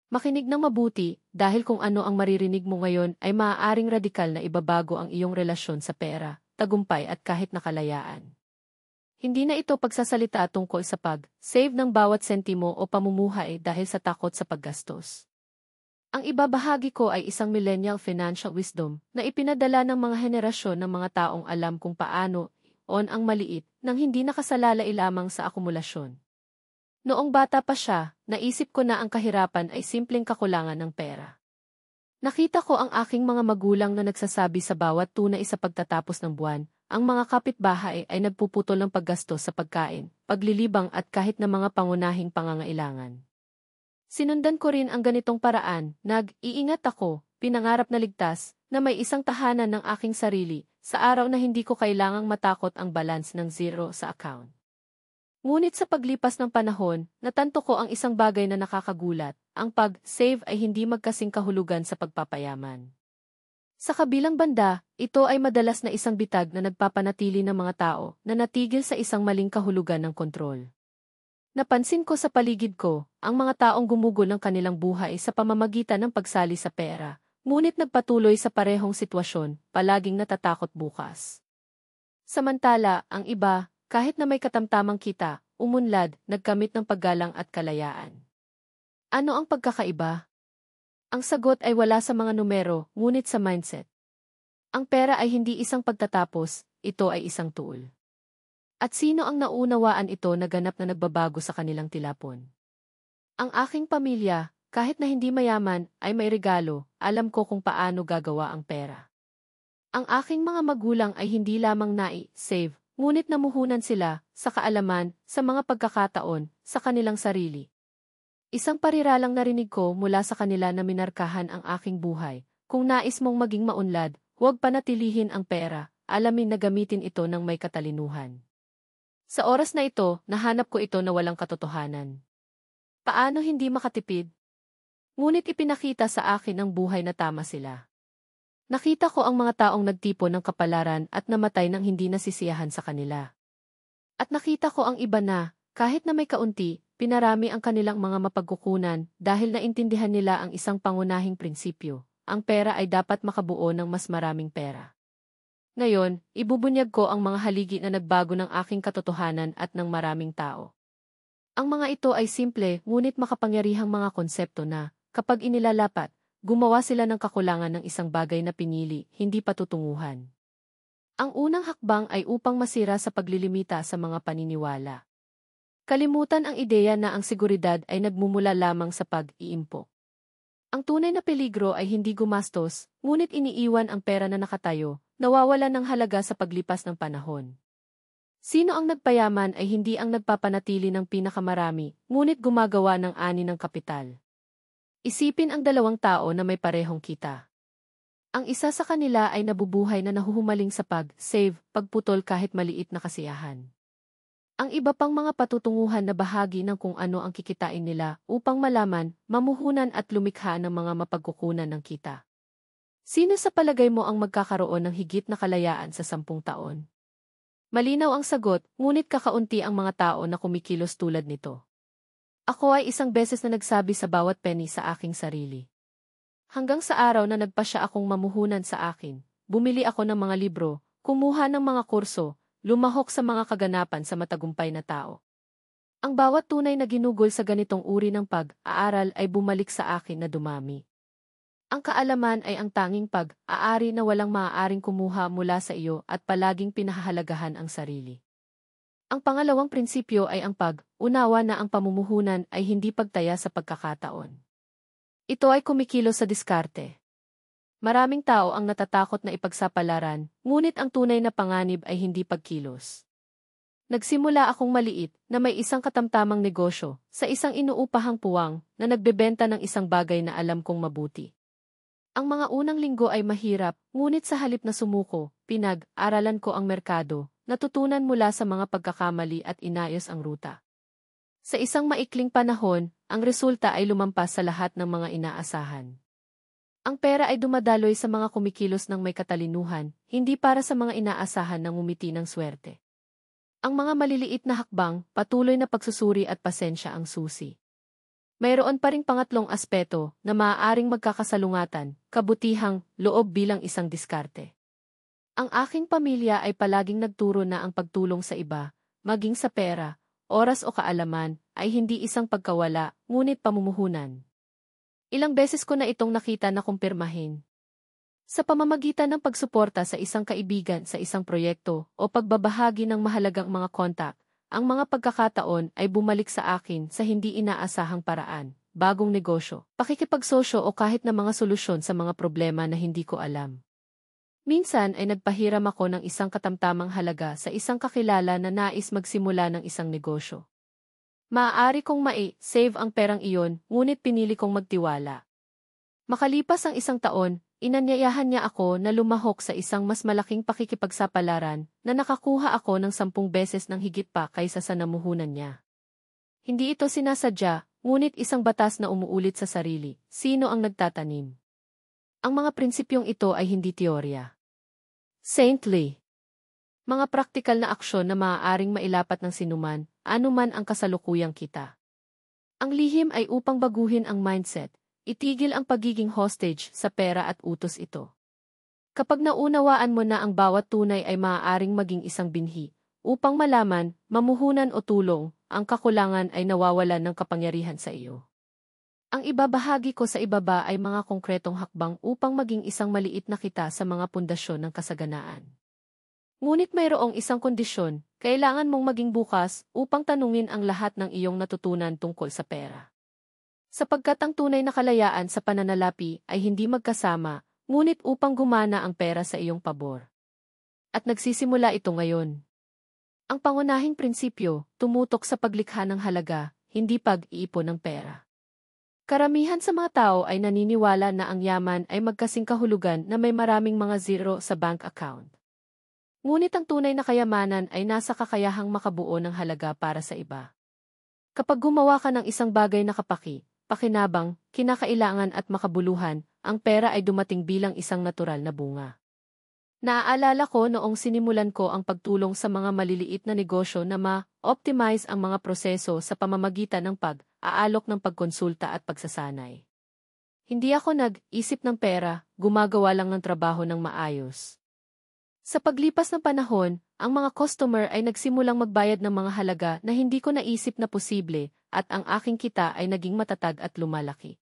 Makinig ng mabuti dahil kung ano ang maririnig mo ngayon ay maaaring radikal na ibabago ang iyong relasyon sa pera, tagumpay at kahit na kalayaan. Hindi na ito pagsasalita tungkol sa pag-save ng bawat sentimo o pamumuhay dahil sa takot sa paggastos. Ang ibabahagi ko ay isang millennial financial wisdom na ipinadala ng mga henerasyon ng mga taong alam kung paano on ang maliit nang hindi nakasalalay lamang sa akumulasyon. Noong bata pa siya, naisip ko na ang kahirapan ay simpleng kakulangan ng pera. Nakita ko ang aking mga magulang na nagsasabi sa bawat tunay sa pagtatapos ng buwan, ang mga kapitbahay ay nagpuputol ng paggastos sa pagkain, paglilibang at kahit na mga pangunahing pangangailangan. Sinundan ko rin ang ganitong paraan, nag-iingat ako, pinangarap na ligtas, na may isang tahanan ng aking sarili, sa araw na hindi ko kailangang matakot ang balance ng zero sa account. Ngunit sa paglipas ng panahon, natanto ko ang isang bagay na nakakagulat, ang pag-save ay hindi magkasing kahulugan sa pagpapayaman. Sa kabilang banda, ito ay madalas na isang bitag na nagpapanatili ng mga tao na natigil sa isang maling kahulugan ng kontrol. Napansin ko sa paligid ko, ang mga taong gumugol ng kanilang buhay sa pamamagitan ng pagsali sa pera, ngunit nagpatuloy sa parehong sitwasyon, palaging natatakot bukas. Samantala, ang iba, kahit na may katamtamang kita, umunlad, nagkamit ng paggalang at kalayaan. Ano ang pagkakaiba? Ang sagot ay wala sa mga numero, ngunit sa mindset. Ang pera ay hindi isang pagtatapos, ito ay isang tool. At sino ang naunawaan ito na ganap na nagbabago sa kanilang tilapon? Ang aking pamilya, kahit na hindi mayaman, ay may regalo, alam ko kung paano gagawa ang pera. Ang aking mga magulang ay hindi lamang nai-save, ngunit namuhunan sila, sa kaalaman, sa mga pagkakataon, sa kanilang sarili. Isang pariralang narinig ko mula sa kanila na minarkahan ang aking buhay. Kung nais mong maging maunlad, huwag panatilihin ang pera, alamin na gamitin ito ng may katalinuhan. Sa oras na ito, nahanap ko ito na walang katotohanan. Paano hindi makatipid? Ngunit ipinakita sa akin ang buhay na tama sila. Nakita ko ang mga taong nagtipon ng kapalaran at namatay nang hindi nasisiyahan sa kanila. At nakita ko ang iba na, kahit na may kaunti, pinarami ang kanilang mga mapagkukunan dahil naintindihan nila ang isang pangunahing prinsipyo, ang pera ay dapat makabuo ng mas maraming pera. Ngayon, ibubunyag ko ang mga haligi na nagbago ng aking katotohanan at ng maraming tao. Ang mga ito ay simple ngunit makapangyarihang mga konsepto na, kapag inilalapat, gumawa sila ng kakulangan ng isang bagay na pinili, hindi patutunguhan. Ang unang hakbang ay upang masira sa paglilimita sa mga paniniwala. Kalimutan ang ideya na ang seguridad ay nagmumula lamang sa pag-iimpok. Ang tunay na peligro ay hindi gumastos, ngunit iniiwan ang pera na nakatayo, nawawalan ng halaga sa paglipas ng panahon. Sino ang nagpayaman ay hindi ang nagpapanatili ng pinakamarami, ngunit gumagawa ng ani ng kapital. Isipin ang dalawang tao na may parehong kita. Ang isa sa kanila ay nabubuhay na nahuhumaling sa pag-save, pagputol kahit maliit na kasiyahan. Ang iba pang mga patutunguhan na bahagi ng kung ano ang kikitain nila upang malaman, mamuhunan at lumikha ng mga mapagkukunan ng kita. Sino sa palagay mo ang magkakaroon ng higit na kalayaan sa 10 taon? Malinaw ang sagot, ngunit kakaunti ang mga tao na kumikilos tulad nito. Ako ay isang beses na nagsabi sa bawat penny sa aking sarili. Hanggang sa araw na nagpasya akong mamuhunan sa akin, bumili ako ng mga libro, kumuha ng mga kurso, lumahok sa mga kaganapan sa matagumpay na tao. Ang bawat tunay na ginugol sa ganitong uri ng pag-aaral ay bumalik sa akin na dumami. Ang kaalaman ay ang tanging pag-aari na walang maaaring kumuha mula sa iyo at palaging pinahahalagahan ang sarili. Ang pangalawang prinsipyo ay ang pag-unawa na ang pamumuhunan ay hindi pagtaya sa pagkakataon. Ito ay kumikilos sa diskarte. Maraming tao ang natatakot na ipagsapalaran, ngunit ang tunay na panganib ay hindi pagkilos. Nagsimula akong maliit na may isang katamtamang negosyo sa isang inuupahang puwang na nagbebenta ng isang bagay na alam kong mabuti. Ang mga unang linggo ay mahirap, ngunit sa halip na sumuko, pinag-aralan ko ang merkado, natutunan mula sa mga pagkakamali at inayos ang ruta. Sa isang maikling panahon, ang resulta ay lumampas sa lahat ng mga inaasahan. Ang pera ay dumadaloy sa mga kumikilos ng may katalinuhan, hindi para sa mga inaasahan ng ngumiti ng swerte. Ang mga maliliit na hakbang, patuloy na pagsusuri at pasensya ang susi. Mayroon pa ring pangatlong aspeto na maaaring magkakasalungatan, kabutihang loob bilang isang diskarte. Ang aking pamilya ay palaging nagturo na ang pagtulong sa iba, maging sa pera, oras o kaalaman, ay hindi isang pagkawala, ngunit pamumuhunan. Ilang beses ko na itong nakita na kumpirmahin. Sa pamamagitan ng pagsuporta sa isang kaibigan sa isang proyekto o pagbabahagi ng mahalagang mga kontak, ang mga pagkakataon ay bumalik sa akin sa hindi inaasahang paraan, bagong negosyo, pakikipagsosyo o kahit na mga solusyon sa mga problema na hindi ko alam. Minsan ay nagpahiram ako ng isang katamtamang halaga sa isang kakilala na nais magsimula ng isang negosyo. Maaari kong mai-save ang perang iyon, ngunit pinili kong magtiwala. Makalipas ang isang taon, inanyayahan niya ako na lumahok sa isang mas malaking pakikipagsapalaran na nakakuha ako ng 10 beses ng higit pa kaysa sa namuhunan niya. Hindi ito sinasadya, ngunit isang batas na umuulit sa sarili, sino ang nagtatanim. Ang mga prinsipyong ito ay hindi teorya. Saintly. Mga praktikal na aksyon na maaaring mailapat ng sinuman, anuman ang kasalukuyang kita. Ang lihim ay upang baguhin ang mindset, itigil ang pagiging hostage sa pera at utos ito. Kapag naunawaan mo na ang bawat tunay ay maaaring maging isang binhi, upang malaman, mamuhunan o tulong, ang kakulangan ay nawawalan ng kapangyarihan sa iyo. Ang ibabahagi ko sa ibaba ay mga konkretong hakbang upang maging isang maliit na kita sa mga pundasyon ng kasaganaan. Ngunit mayroong isang kondisyon, kailangan mong maging bukas upang tanungin ang lahat ng iyong natutunan tungkol sa pera. Sapagkat ang tunay na kalayaan sa pananalapi ay hindi magkasama, ngunit upang gumana ang pera sa iyong pabor. At nagsisimula ito ngayon. Ang pangunahing prinsipyo, tumutok sa paglikha ng halaga, hindi pag-iipon ng pera. Karamihan sa mga tao ay naniniwala na ang yaman ay magkasing kahulugan na may maraming mga zero sa bank account. Ngunit ang tunay na kayamanan ay nasa kakayahang makabuo ng halaga para sa iba. Kapag gumawa ka ng isang bagay na kapaki, pakinabang, kinakailangan at makabuluhan, ang pera ay dumating bilang isang natural na bunga. Naaalala ko noong sinimulan ko ang pagtulong sa mga maliliit na negosyo na ma-optimize ang mga proseso sa pamamagitan ng pag-aalok ng pagkonsulta at pagsasanay. Hindi ako nag-isip ng pera, gumagawa lang ng trabaho ng maayos. Sa paglipas ng panahon, ang mga customer ay nagsimulang magbayad ng mga halaga na hindi ko naisip na posible, at ang aking kita ay naging matatag at lumalaki.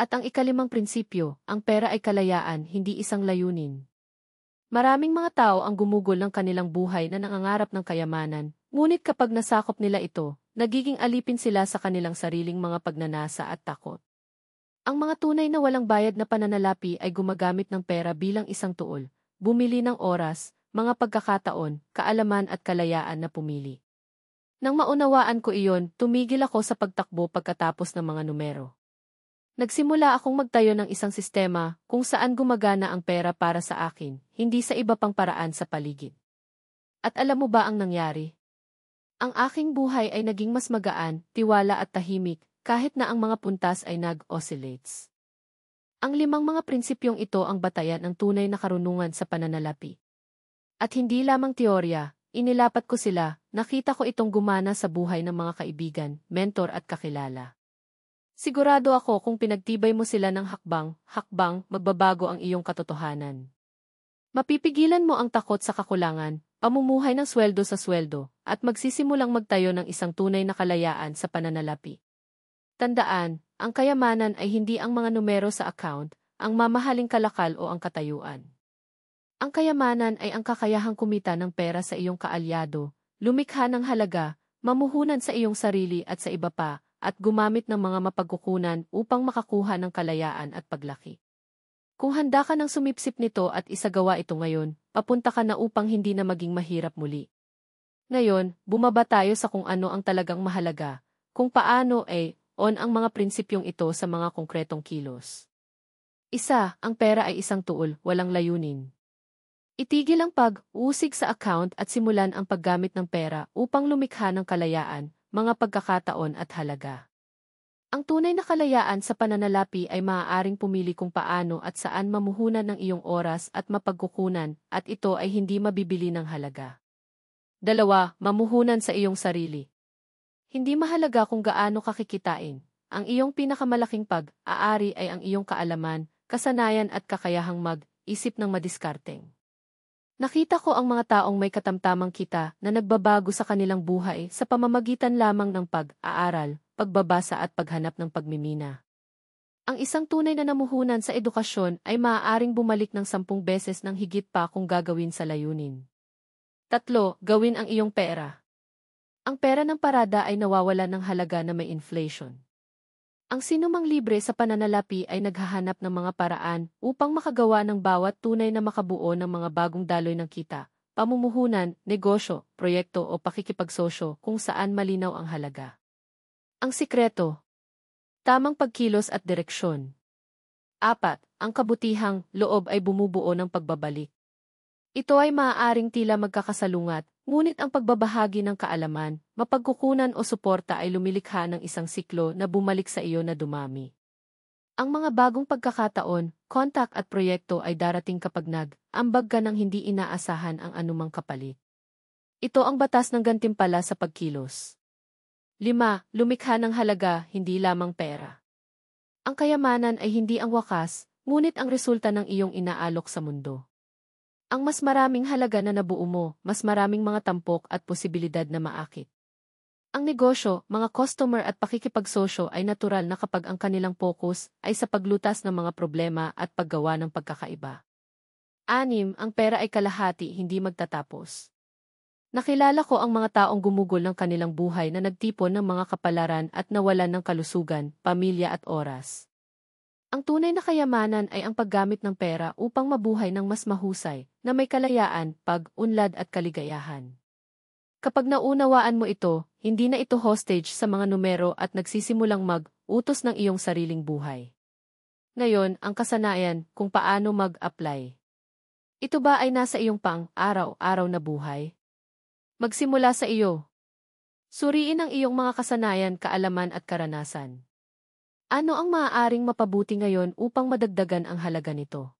At ang ikalimang prinsipyo, ang pera ay kalayaan, hindi isang layunin. Maraming mga tao ang gumugol ng kanilang buhay na nangangarap ng kayamanan, ngunit kapag nasakop nila ito, nagiging alipin sila sa kanilang sariling mga pagnanasa at takot. Ang mga tunay na walang bayad na pananalapi ay gumagamit ng pera bilang isang tuol, bumili ng oras, mga pagkakataon, kaalaman at kalayaan na pumili. Nang maunawaan ko iyon, tumigil ako sa pagtakbo pagkatapos ng mga numero. Nagsimula akong magtayo ng isang sistema kung saan gumagana ang pera para sa akin, hindi sa iba pang paraan sa paligid. At alam mo ba ang nangyari? Ang aking buhay ay naging mas magaan, tiwala at tahimik, kahit na ang mga puntas ay nag-oscillates. Ang 5 mga prinsipyong ito ang batayan ng tunay na karunungan sa pananalapi. At hindi lamang teorya, inilapat ko sila, nakita ko itong gumana sa buhay ng mga kaibigan, mentor at kakilala. Sigurado ako kung pinagtibay mo sila ng hakbang, magbabago ang iyong katotohanan. Mapipigilan mo ang takot sa kakulangan, pamumuhay ng sweldo sa sweldo, at magsisimulang magtayo ng isang tunay na kalayaan sa pananalapi. Tandaan, ang kayamanan ay hindi ang mga numero sa account, ang mamahaling kalakal o ang katayuan. Ang kayamanan ay ang kakayahang kumita ng pera sa iyong kaalyado, lumikha ng halaga, mamuhunan sa iyong sarili at sa iba pa, at gumamit ng mga mapagkukunan upang makakuha ng kalayaan at paglaki. Kung handa ka ng sumipsip nito at isagawa ito ngayon, papunta ka na upang hindi na maging mahirap muli. Ngayon, bumaba tayo sa kung ano ang talagang mahalaga, kung paano on ang mga prinsipyong ito sa mga konkretong kilos. 1. Ang pera ay isang tuol, walang layunin. Itigil ang pag-usig sa account at simulan ang paggamit ng pera upang lumikha ng kalayaan, mga pagkakataon at halaga. Ang tunay na kalayaan sa pananalapi ay maaaring pumili kung paano at saan mamuhunan ng iyong oras at mapagkukunan, at ito ay hindi mabibili ng halaga. 2. Mamuhunan sa iyong sarili. Hindi mahalaga kung gaano kakikitain, ang iyong pinakamalaking pag-aari ay ang iyong kaalaman, kasanayan at kakayahang mag-isip ng madiskarteng. Nakita ko ang mga taong may katamtamang kita na nagbabago sa kanilang buhay sa pamamagitan lamang ng pag-aaral, pagbabasa at paghanap ng pagmimina. Ang isang tunay na namuhunan sa edukasyon ay maaaring bumalik ng 10 beses ng higit pa kung gagawin sa layunin. 3. Gawin ang iyong pera. Ang pera ng parada ay nawawalan ng halaga na may inflation. Ang sinumang libre sa pananalapi ay naghahanap ng mga paraan upang makagawa ng bawat tunay na makabuo ng mga bagong daloy ng kita, pamumuhunan, negosyo, proyekto o pakikipagsosyo kung saan malinaw ang halaga. Ang sikreto. Tamang pagkilos at direksyon. 4. Ang kabutihang loob ay bumubuo ng pagbabalik. Ito ay maaaring tila magkakasalungat, ngunit ang pagbabahagi ng kaalaman, mapagkukunan o suporta ay lumilikha ng isang siklo na bumalik sa iyo na dumami. Ang mga bagong pagkakataon, kontak at proyekto ay darating kapag nag-ambag ka ng hindi inaasahan ang anumang kapalit. Ito ang batas ng gantimpala sa pagkilos. 5. Lumikha ng halaga, hindi lamang pera. Ang kayamanan ay hindi ang wakas, ngunit ang resulta ng iyong inaalok sa mundo. Ang mas maraming halaga na nabuo mo, mas maraming mga tampok at posibilidad na maakit. Ang negosyo, mga customer at pakikipagsosyo ay natural na kapag ang kanilang focus ay sa paglutas ng mga problema at paggawa ng pagkakaiba. 6. Ang pera ay kalahati, hindi magtatapos. Nakilala ko ang mga taong gumugol ng kanilang buhay na nagtipon ng mga kapalaran at nawalan ng kalusugan, pamilya at oras. Ang tunay na kayamanan ay ang paggamit ng pera upang mabuhay ng mas mahusay, na may kalayaan, pag-unlad at kaligayahan. Kapag naunawaan mo ito, hindi na ito hostage sa mga numero at nagsisimulang mag-utos ng iyong sariling buhay. Ngayon, ang kasanayan kung paano mag-apply. Ito ba ay nasa iyong pang-araw-araw na buhay? Magsimula sa iyo. Suriin ang iyong mga kasanayan, kaalaman at karanasan. Ano ang maaaring mapabuti ngayon upang madagdagan ang halaga nito?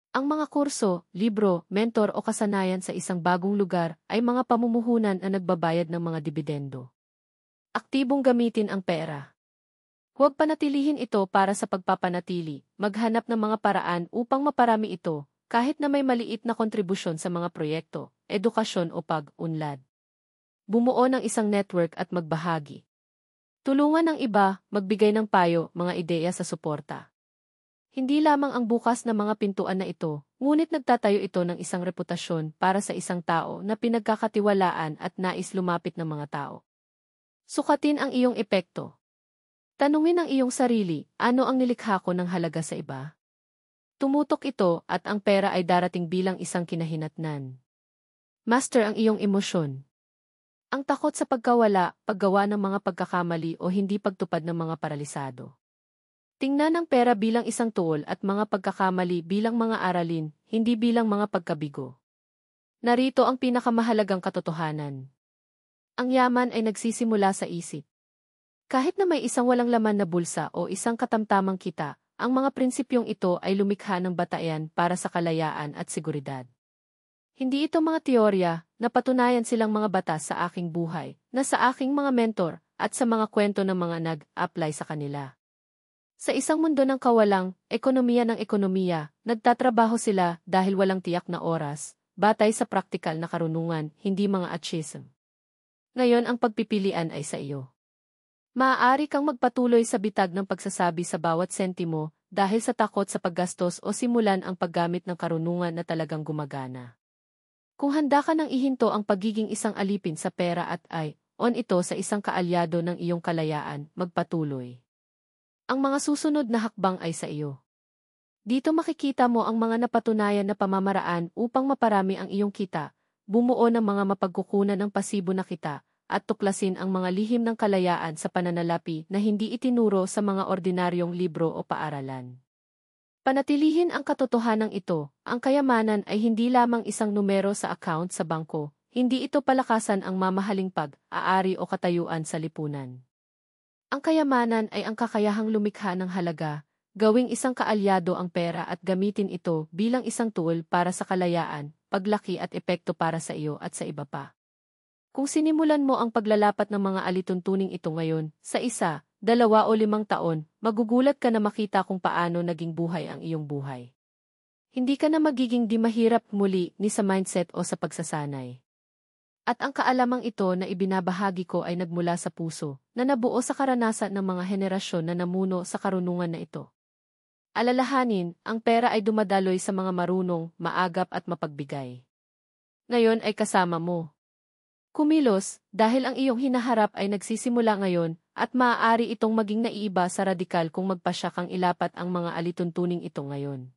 Ang mga kurso, libro, mentor o kasanayan sa isang bagong lugar ay mga pamumuhunan na nagbabayad ng mga dibidendo. Aktibong gamitin ang pera. Huwag panatilihin ito para sa pagpapanatili, maghanap ng mga paraan upang maparami ito, kahit na may maliit na kontribusyon sa mga proyekto, edukasyon o pag-unlad. Bumuo ng isang network at magbahagi. Tulungan ng iba, magbigay ng payo, mga ideya sa suporta. Hindi lamang ang bukas na mga pintuan na ito, ngunit nagtatayo ito ng isang reputasyon para sa isang tao na pinagkakatiwalaan at nais lumapit ng mga tao. Sukatin ang iyong epekto. Tanungin ang iyong sarili, ano ang nilikha ko ng halaga sa iba? Tumutok ito at ang pera ay darating bilang isang kinahinatnan. Master ang iyong emosyon. Ang takot sa pagkawala, paggawa ng mga pagkakamali o hindi pagtupad ng mga paralisado. Tingnan ang pera bilang isang tool at mga pagkakamali bilang mga aralin, hindi bilang mga pagkabigo. Narito ang pinakamahalagang katotohanan. Ang yaman ay nagsisimula sa isip. Kahit na may isang walang laman na bulsa o isang katamtamang kita, ang mga prinsipyong ito ay lumikha ng batayan para sa kalayaan at seguridad. Hindi ito mga teorya, napatunayan silang mga batas sa aking buhay, na sa aking mga mentor, at sa mga kwento ng mga nag-apply sa kanila. Sa isang mundo ng kawalang, ekonomiya ng ekonomiya, nagtatrabaho sila dahil walang tiyak na oras, batay sa praktikal na karunungan, hindi mga achievement. Ngayon ang pagpipilian ay sa iyo. Maaari kang magpatuloy sa bitag ng pagsasabi sa bawat sentimo dahil sa takot sa paggastos o simulan ang paggamit ng karunungan na talagang gumagana. Kung handa ka nang ihinto ang pagiging isang alipin sa pera at on ito sa isang kaalyado ng iyong kalayaan, magpatuloy. Ang mga susunod na hakbang ay sa iyo. Dito makikita mo ang mga napatunayan na pamamaraan upang maparami ang iyong kita, bumuo ng mga mapagkukunan ng pasibo na kita, at tuklasin ang mga lihim ng kalayaan sa pananalapi na hindi itinuro sa mga ordinaryong libro o paaralan. Panatilihin ang katotohanan ito, ang kayamanan ay hindi lamang isang numero sa account sa bangko, hindi ito palakasan ang mamahaling pag-aari o katayuan sa lipunan. Ang kayamanan ay ang kakayahang lumikha ng halaga, gawing isang kaalyado ang pera at gamitin ito bilang isang tool para sa kalayaan, paglaki at epekto para sa iyo at sa iba pa. Kung sinimulan mo ang paglalapat ng mga alituntuning ito ngayon, sa 1, 2 o 5 taon, magugulat ka na makita kung paano naging buhay ang iyong buhay. Hindi ka na magiging di mahirap muli ni sa mindset o sa pagsasanay. At ang kaalamang ito na ibinabahagi ko ay nagmula sa puso, na nabuo sa karanasan ng mga henerasyon na namuno sa karunungan na ito. Alalahanin, ang pera ay dumadaloy sa mga marunong, maagap at mapagbigay. Ngayon ay kasama mo. Kumilos, dahil ang iyong hinaharap ay nagsisimula ngayon, at maaari itong maging naiiba sa radikal kung magpasya kang ilapat ang mga alituntuning ito ngayon.